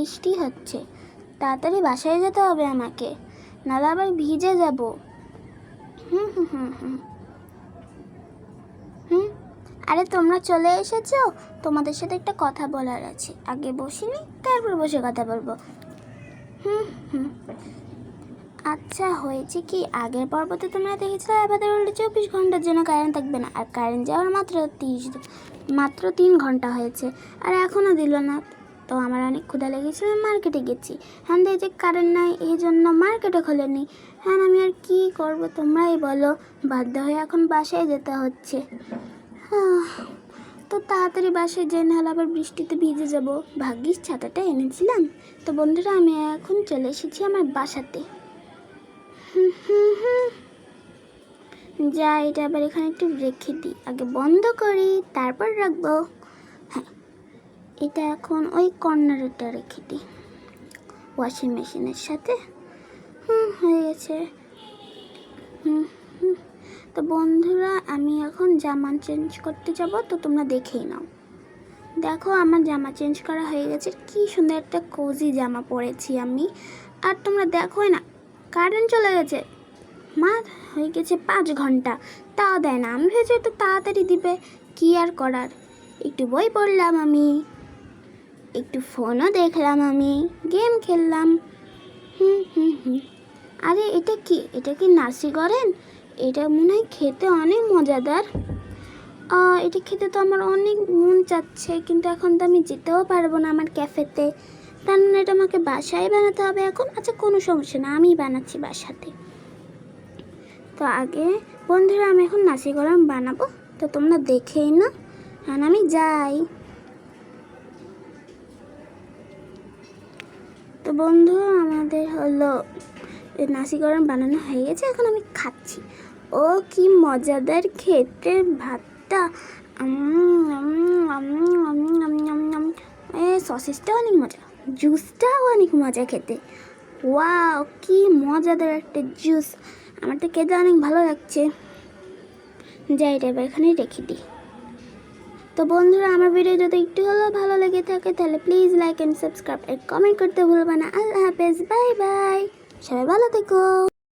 বৃষ্টি হচ্ছে, তাড়াতাড়ি বাসায় যেতে হবে আমাকে, নাহলে আবার ভিজে যাব। হুম হুম হুম হুম হুম আরে তোমরা চলে এসেছো, তোমাদের সাথে একটা কথা বলার আছে। আগে বসিনি, তারপর বসে কথা বলবো। হুম হুম আচ্ছা, হয়েছে কি, আগের পর্বতে তোমরা দেখেছিলে আমাদের 24 ঘন্টার জন্য কারেন্ট থাকবে না, আর কারেন্ট যাওয়ার মাত্র 3 ঘন্টা হয়েছে, আর এখনও দিল না। তো আমার অনেক ক্ষুধা লেগেছিল, মার্কেটে গেছি। হ্যাঁ, এই যে কারেন্ট নাই, এই জন্য মার্কেটে খোলেনি। হ্যাঁ, আমি আর কি করব, তোমরাই বলো। বাধ্য হয়ে এখন বাসায় যেতে হচ্ছে। তো তাড়াতাড়ি বাসায় যেয়ে নাহলে আবার বৃষ্টিতে ভিজে যাব। ভাগ্যিস ছাতাটা এনেছিলাম। তো বন্ধুরা, আমি এখন চলে এসেছি আমার বাসাতে। যা, এটা আবার এখানে একটু রেখে দিই, আগে বন্ধ করি তারপর রাখবো। হ্যাঁ, এটা এখন ওই কর্নারটা রেখে দিই ওয়াশিং মেশিনের সাথে। হয়ে গেছে। তো বন্ধুরা, আমি এখন জামা চেঞ্জ করতে যাব, তো তোমরা দেখেই নাও। দেখো, আমার জামা চেঞ্জ করা হয়ে গেছে, কি সুন্দর একটা কোজি জামা পরেছি আমি। আর তোমরা দেখোই না, কারেন্ট চলে গেছে। হয়ে গেছে 5 ঘন্টা, তাও দেয় না। আমি ভেবেছি একটু তাড়াতাড়ি দিবে, কি আর করার। একটু বই পড়লাম আমি, একটু ফোনও দেখলাম আমি, গেম খেললাম। আরে এটা কি নাসিগরেন? এটা মনে হয় খেতে অনেক মজাদার। এটা খেতে তো আমার অনেক মন চাচ্ছে, কিন্তু এখন তো আমি যেতেও পারবো না আমার ক্যাফেতে। তার মানে এটা আমাকে বাসায় বানাতে হবে এখন। আচ্ছা, কোনো সমস্যা না, আমি বানাচ্ছি বাসাতে। তো আগে বন্ধুরা, আমি এখন নাসিগরম বানাবো, তো তোমরা দেখেই না। হ্যাঁ, আমি যাই। তো বন্ধু, আমাদের হলো নাসিগরম বানানো হয়ে গেছে, এখন আমি খাচ্ছি। ও কি মজাদার খেতে ভাতটা। সসেসটাও অনেক মজা, জুসটাও অনেক মজা খেতে। ওয়াও, কি মজাদার একটা জুস। আমার তো খেতে অনেক ভালো লাগছে। যাই, এটা এবার এখানে রেখে দিই। তো বন্ধুরা, আমার ভিডিও যদি একটু হলেও ভালো লেগে থাকে, তাহলে প্লিজ লাইক অ্যান্ড সাবস্ক্রাইব আর কমেন্ট করতে ভুলবে না। আল্লাহ হাফেজ, বাই বাই, সবাই ভালো থেকো।